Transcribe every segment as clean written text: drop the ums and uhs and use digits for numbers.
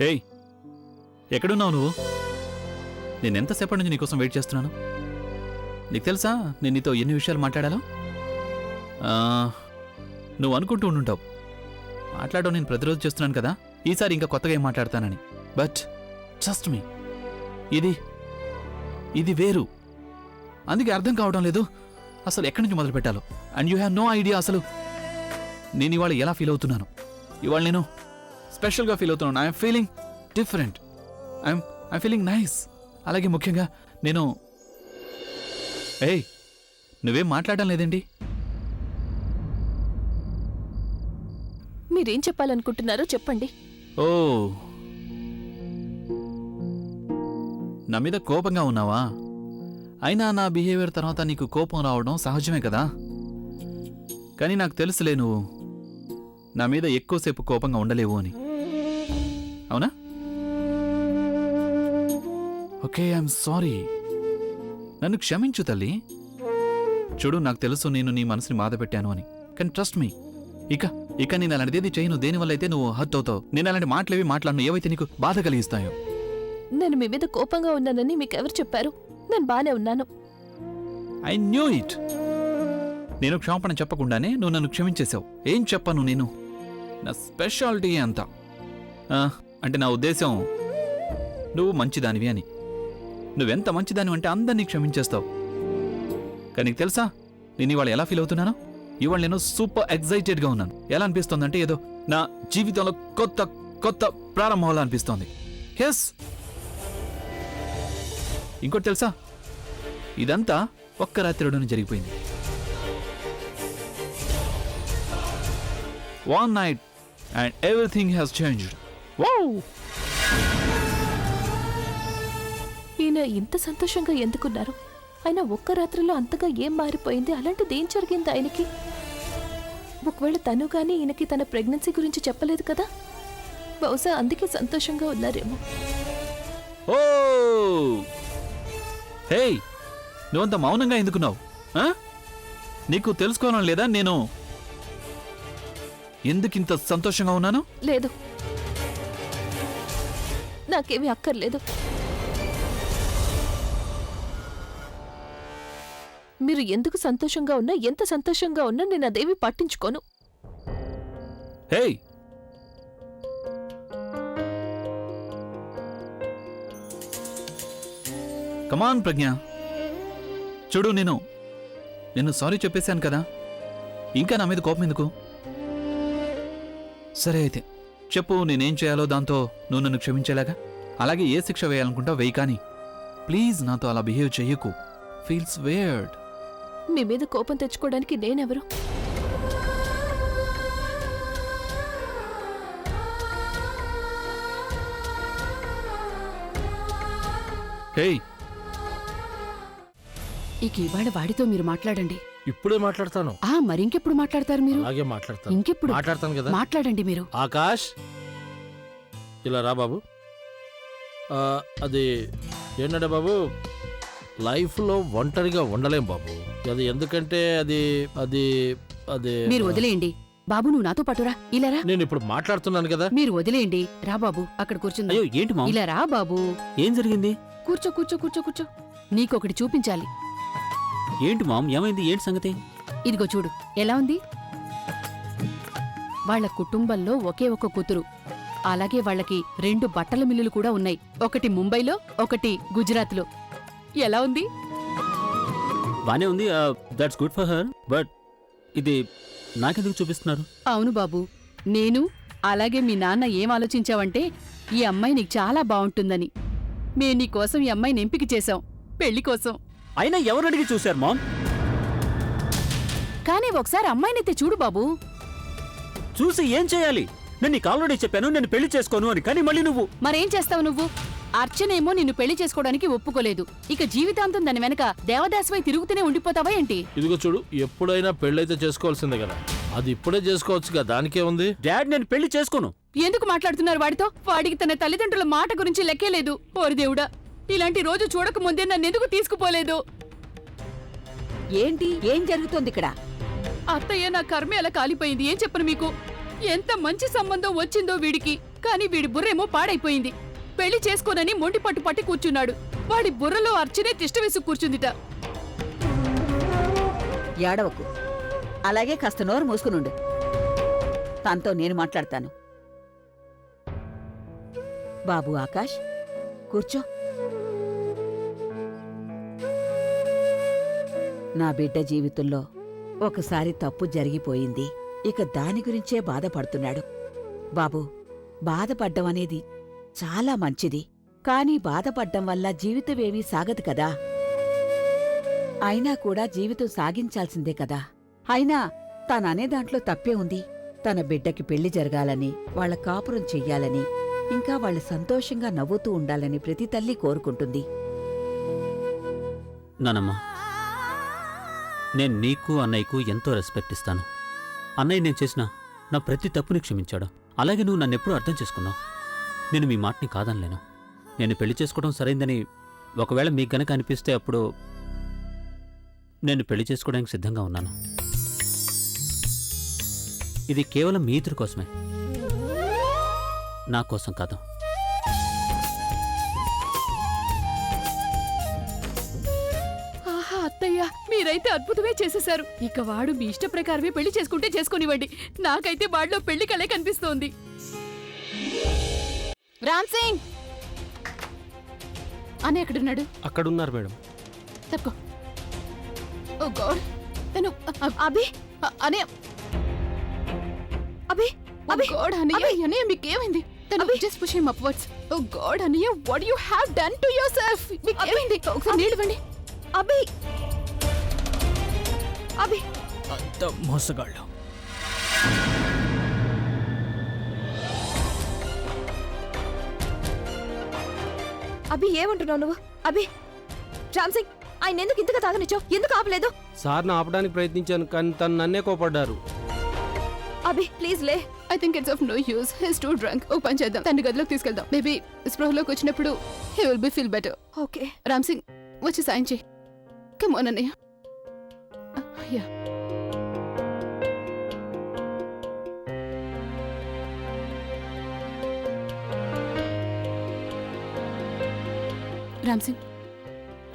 ఏయ్, ఎక్కడున్నావు నువ్వు? నేనెంతసేపటి నుంచి నీకోసం వెయిట్ చేస్తున్నాను. నీకు తెలుసా నేను నీతో ఎన్ని విషయాలు మాట్లాడాలో? నువ్వు అనుకుంటూ ఉండుంటావు, మాట్లాడడం నేను ప్రతిరోజు చేస్తున్నాను కదా, ఈసారి ఇంకా కొత్తగా ఏం మాట్లాడతానని. బట్ ట్రస్ట్ మీ, ఇది వేరు. అందుకే అర్థం కావడం లేదు అసలు ఎక్కడి నుంచి మొదలు పెట్టాలో. And you have no idea అసలు నేను ఇవాళ ఎలా ఫీల్ అవుతున్నాను. ఇవాళ నేను స్పెషల్గా ఫీల్ అవుతున్నాను. I'm feeling different. I'm feeling nice. అలాగే ముఖ్యంగా నేను ఏయ్, నువ్వేం మాట్లాడడం లేదేంటి? మీరేం చెప్పాలనుకుంటున్నారో చెప్పండి. ఓ, నా మీద కోపంగా ఉన్నావా? అయినా నా బిహేవియర్ తర్వాత నీకు కోపం రావడం సహజమే కదా. కానీ నాకు తెలుసులే నువ్వు నా మీద ఎక్కువసేపు కోపంగా ఉండలేవు అని. అవునా? Okay, I'm sorry. నన్ను క్షమించు తల్లి. చూడు, నాకు తెలుసు నేను నీ మనసుని బాధ పెట్టాను అని. కానీ ట్రస్ట్ మీ, ఇక నేను అలాంటిది చేయను. దేనివల్ల అయితే నువ్వు హర్ట్ అవుతావు. నేను అలాంటి మాటలేవి మాట్లాడను ఏవైతే నీకు బాధ కలిగిస్తాయో. నేను మీ మీద కోపంగా ఉన్నానని మీకెవరు చెప్పారు? నేను బానే ఉన్నాను. I knew it. నేను క్షమాపణ చెప్పకుండానే నువ్వు నన్ను క్షమించేశావు. ఏం చెప్పను నేను? నా స్పెషాలిటీ అంతా. అంటే నా ఉద్దేశం నువ్వు మంచిదానివి అని. నువ్వెంత మంచిదానివి అంటే అందరినీ క్షమించేస్తావు. కానీ నీకు తెలుసా నేను ఇవాళ ఎలా ఫీల్ అవుతున్నాను? ఇవాళ నేను సూపర్ ఎక్సైటెడ్గా ఉన్నాను. ఎలా అనిపిస్తోందంటే ఏదో నా జీవితంలో కొత్త ప్రారంభంలా అనిపిస్తోంది. ఎస్, ఇంకోటి తెలుసా, ఇదంతా ఒక్క రాత్రిలోనే జరిగిపోయింది. One night and everything has changed. Wow! ఈయన ఇంత సంతోషంగా ఎందుకున్నారు? ఆయన ఒక్క రాత్రిలో అంతగా ఏం మారిపోయింది? అలాంటిది ఏం జరిగింది ఆయనకి? ఒకవేళ తను కానీ ఈయనకి తన ప్రెగ్నెన్సీ గురించి చెప్పలేదు కదా, బహుశా అందుకే సంతోషంగా ఉన్నారేమో. ఓ హే, నువ్వంత మౌనంగా ఎందుకున్నావు? నీకు తెలుసుకోవడం లేదా నేను ఎందుకింత సంతోషంగా ఉన్నాను? లేదు, నాకేమీ అక్కర్లేదు. మీరు ఎందుకు సంతోషంగా ఉన్నా, ఎంత సంతోషంగా ఉన్నా నేను అదేమీ పట్టించుకోను. హే, కమాన్ ప్రజ్ఞ, చూడు, నేను సారీ చెప్పేశాను కదా, ఇంకా నా మీద కోపం ఎందుకు? సరే అయితే చెప్పు, నేనేం చేయాలో దాంతో నువ్వు నన్ను క్షమించేలాగా. అలాగే ఏ శిక్ష వేయాలనుకుంటా వేయి, కానీ ప్లీజ్ నాతో అలా బిహేవ్ చెయ్యకు. Feels where'd. మీ మీద కోపం తెచ్చుకోవడానికి నేనెవరు? హే, ఇక ఇవాళ వాడితో మీరు మాట్లాడండి. ఇప్పుడే మాట్లాడతాను. మరింకెప్పుడు మాట్లాడతారు మీరు? అలాగే మాట్లాడతాను. ఇంకెప్పుడు మాట్లాడతాను కదా. మాట్లాడండి మీరు. ఆకాష్, ఇలా రా బాబు. అది ఏంటంటే బాబు, లైఫ్లో ఒంటరిగా ఉండలేం బాబు. అది ఎందుకంటే అది అది అది మీరు వదిలేయండి బాబు. నువ్వు నాతో పాటురా. ఇలా రా. నేను ఇప్పుడు మాట్లాడుతున్నాను కదా. మీరు వదిలేయండి. రా బాబు, అక్కడ కూర్చుందా. అయ్యో, ఏంటి మా? ఇలా రా బాబు. ఏం జరిగింది? కూర్చో కూర్చో కూర్చో కూర్చో. నీకొకటి చూపించాలి. ఏంటి మామ్, ఏమైంది? ఏంటి సంగతి? ఇదిగో చూడు, ఎలా ఉంది? వాళ్ళ కుటుంబంలో ఒకే ఒక కూతురు. అలాగే వాళ్ళకి 2 బట్టల మిల్లులు కూడా ఉన్నాయి. ఒకటి ముంబైలో, ఒకటి గుజరాత్లో. ఎలా ఉంది? బానే ఉంది. That's good for her. But ఇది నాకెందుకు చూపిస్తున్నారు? అవును బాబు, నేను అలాగే మీ నాన్న ఏం ఆలోచించావంటే ఈ అమ్మాయి నీకు చాలా బావుంటుందని. మేము నీకోసం ఈ అమ్మాయిని ఎంపిక చేశాం పెళ్లి కోసం. అయినా ఎవరు అడిగి చూశారు మామ్? కానీ ఒకసారి అమ్మాయినైతే చూడు బాబు. చూసి ఏం చేయాలి? నేను నీకు ఆల్రెడీ చెప్పాను నేను పెళ్లి చేసుకోను అని. కానీ మళ్ళీ నువ్వు మరేం చేస్తావు నువ్వు? అర్చనేమో నిన్ను పెళ్లి చేసుకోవడానికి ఒప్పుకోలేదు. ఇక జీవితాంతం దాని వెనక దేవదాసమై తిరుగుతూనే ఉండిపోతావా ఏంటి? ఇదిగో చూడు, ఎప్పుడైనా పెళ్ళైతే చేసుకోవాల్సిందే కదా. అది ఇప్పుడే చేసుకోవచ్చుగా, దానికే ఉంది. డాడ్, నేను పెళ్లి చేసుకోను. ఎందుకు మాట్లాడుతున్నారు వాడితో? వాడికి తన తల్లిదండ్రుల మాట గురించి లెక్కే లేదు. ఓరి దేవుడా, ఇలాంటి రోజు చూడకముందే నన్నెందుకు తీసుకుపోలేదు? ఏంటి, ఏం జరుగుతోంది ఇక్కడ? అత్తయ్య, నా కర్మ ఎలా కాలిపోయింది ఏం చెప్పను మీకు. ఎంత మంచి సంబంధం వచ్చిందో వీడికి. కానీ వీడి బుర్రేమో పాడైపోయింది. పెళ్లి చేసుకోనని మొండి పట్టు పట్టి కూర్చున్నాడు. వాడి బుర్రలో అర్చనే తిష్ట వేసి కూర్చుందిట. ఏడవకు, అలాగే కాస్త నోరు మూసుకునుండు. తనతో నేను మాట్లాడతాను. బాబు ఆకాష్, కూర్చో. నా బిడ్డ జీవితంలో ఒకసారి తప్పు జరిగిపోయింది. ఇక దాని గురించే బాధపడుతున్నాడు. బాబు, బాధపడ్డం అనేది చాలా మంచిది. కానీ బాధపడ్డం వల్ల జీవితమేమీ సాగదు కదా. అయినా కూడా జీవితం సాగించాల్సిందే కదా. అయినా తాననే దాంట్లో తప్పే ఉంది. తన బిడ్డకి పెళ్లి జరగాలని, వాళ్ళ కాపురం చెయ్యాలని, ఇంకా వాళ్ళు సంతోషంగా నవ్వుతూ ఉండాలని ప్రతి తల్లి కోరుకుంటుంది. నానమ్మ, నేను నీకు అన్నయ్యకు ఎంతో రెస్పెక్ట్ ఇస్తాను. అన్నయ్య నేను చేసిన నా ప్రతి తప్పుని క్షమించాడు. అలాగే నువ్వు నన్నెప్పుడూ అర్థం చేసుకున్నావు. నేను మీ మాటని కాదనలేను. నేను పెళ్లి చేసుకోవడం సరైందని ఒకవేళ మీకు గనక అనిపిస్తే అప్పుడు నేను పెళ్లి చేసుకోవడానికి సిద్ధంగా ఉన్నాను. ఇది కేవలం మీ ఇద్దరి కోసమే, నా కోసం కాదు. ఆహా అత్తయ్య, మీరైతే అద్భుతమే చేసేశారు. ఇక వాడు మీ ఇష్ట ప్రకారమే పెళ్లి చేసుకుంటే చేసుకోనివ్వండి. నాకైతే వాడిలో పెళ్లి కలే కనిపిస్తోంది. రామ్ సింగ్ అని ఎక్కడున్నాడు? అక్కడున్నారు మేడం. తప్పుకో. ఓ గాడ్, తను అభి అనే అభి అభి గాడ్ అన్నయ్య, అన్నయ్య మీకేమైంది? తను just push him upwards. Oh God అన్నయ్య, what you have done to yourself? మీకేమైంది? ఒకసారి నీళ్ళు ఇవ్వండి. అభి అభి అంత మోసగాళ్ళు. అభి ఏమంటున్నావు నువ్వు? అభి, రామ్ సింగ్ ఆయన ఎందుకు ఇంతగా తాగనిచ్చావు? ఎందుకు ఆపలేదు? సార్ని ఆపడానికి ప్రయత్నించాను, కానీ తను నన్నే కోపడ్డారు. అభి ప్లీజ్ లే. I think it's of no use. His too drunk. ఓ పని చేద్దాం, తన గదిలోకి తీసుకెళ్దాం. మేబీ స్పృహలోకి వచ్చినప్పుడు he will be feel better. Okay Ram Singh వచ్చి సాయం చేయి. కమ్ ఆన్ అన్నయ్య. యా రామ్ సింగ్,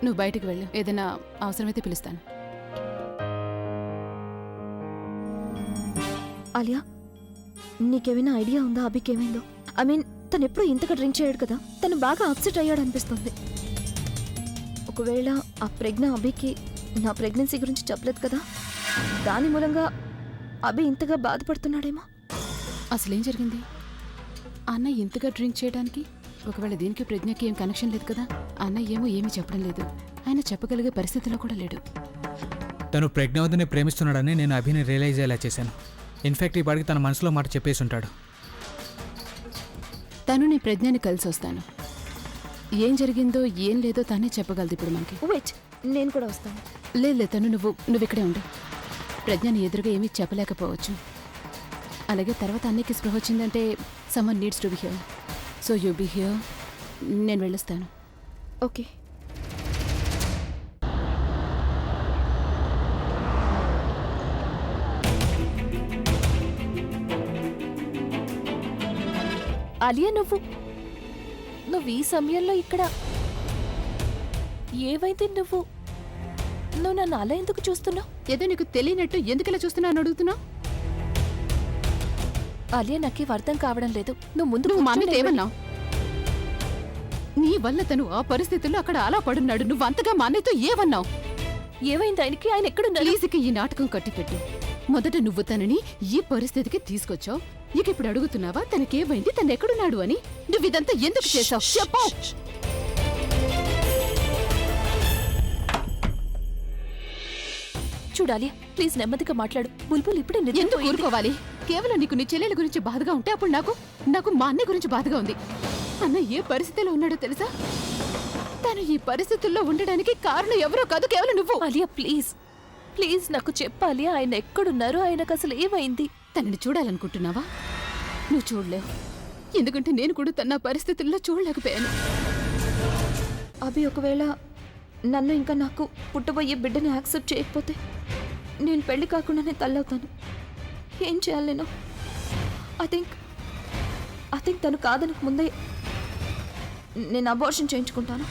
నువ్వు బయటికి వెళ్ళు. ఏదైనా అవసరమైతే పిలుస్తాను. ఆలియా, నీకేమైనా ఐడియా ఉందా అభికేమైందో? ఐ మీన్ తను ఎప్పుడు ఇంతగా డ్రింక్ చేయడు కదా. తను బాగా అప్సెట్ అయ్యాడు అనిపిస్తుంది. ఒకవేళ ఆ ప్రజ్ఞ అభికి నా ప్రెగ్నెన్సీ గురించి చెప్పలేదు కదా, దాని మూలంగా అభి ఇంతగా బాధపడుతున్నాడేమో. అసలేం జరిగింది? అన్న ఇంతగా డ్రింక్ చేయడానికి ఒకవేళ దీనికి ప్రజ్ఞకి ఏం కనెక్షన్ లేదు కదా. అన్న ఏమో ఏమీ చెప్పడం లేదు. ఆయన చెప్పగలిగే పరిస్థితిలో కూడా లేడు. తను ప్రజ్ఞావతిని ప్రేమిస్తున్నాడని నేను అభిని రియలైజ్ అయ్యేలా చేశాను. ఇన్ఫాక్ట్ ఈ పాడికి తన మనసులో మాట చెప్పేసి ఉంటాడు. తను నీ ప్రజ్ఞని కలిసి వస్తాను. ఏం జరిగిందో ఏం లేదో తనే చెప్పగలదు ఇప్పుడు మనకి. వెయిట్, నేను కూడా వస్తాను. లేదు తను నువ్వు ఇక్కడే ఉండు. ప్రజ్ఞని ఎదురుగా ఏమీ చెప్పలేకపోవచ్చు. అలాగే తర్వాత అన్నయ్యకి స్పృహ వచ్చిందంటే someone needs to be here. So you be here. నేను వెళ్ళొస్తాను. ఓకే. ఆలియా, నువ్వు ఈ సమయంలో ఇక్కడ ఏవైతే నువ్వు నన్ను అలా ఎందుకు చూస్తున్నావు? ఏదో నీకు తెలియనట్టు ఎందుకలా చూస్తున్నాను అడుగుతున్నావు? ఆలియా, నాకేం అర్థం కావడం లేదు. నువ్వు మా అన్నయ్య ఏమన్నావు? నీ వల్ల తను ఆ పరిస్థితుల్లో అక్కడ అలా పడున్నాడు. నువ్వు అంతగా మా అన్నయ్యతో ఏమన్నావు? ఏమైంది ఆయనకి? ఆయన ఎక్కడున్నారు? ప్లీజ్కి ఈ నాటకం కట్టిపెట్టు. మొదట నువ్వు తనని ఈ పరిస్థితికి తీసుకొచ్చావు. ఇక ఇప్పుడు అడుగుతున్నావా తనకేమైంది, తను ఎక్కడున్నాడు అని? నువ్వు ఇదంతా ఎందుకు చేశావు చెప్పు. చూడాలి, ప్లీజ్ నెమ్మదిగా మాట్లాడు. బుల్బుల్ ఇప్పుడే ఎందుకు నిద్రపోయింది. ఊరుకోవాలి? కేవలం నీకు నీ చెల్లెల గురించి బాధగా ఉంటే అప్పుడు నాకు మా అన్నయ్య గురించి బాధగా ఉంది. అన్న ఏ పరిస్థితిలో ఉన్నాడో తెలుసా? తను ఈ పరిస్థితుల్లో ఉండడానికి కారణం ఎవరో కాదు, కేవలం నువ్వు. ఆలియా ప్లీజ్ ప్లీజ్ నాకు చెప్పాలి. ఆయన ఎక్కడున్నారు? ఆయనకు అసలు ఏమైంది? తనని చూడాలనుకుంటున్నావా? నువ్వు చూడలేవు. ఎందుకంటే నేను కూడా తన పరిస్థితుల్లో చూడలేకపోయాను. అభి ఒకవేళ నన్ను ఇంకా నాకు పుట్టబోయే బిడ్డని యాక్సెప్ట్ చేయకపోతే నేను పెళ్లి కాకుండానే తల్లవుతాను. ఏం చేయాలి నేను? ఐ కార్తీక్ తను కాదనక ముందే నేను అబార్షన్ చేయించుకుంటాను.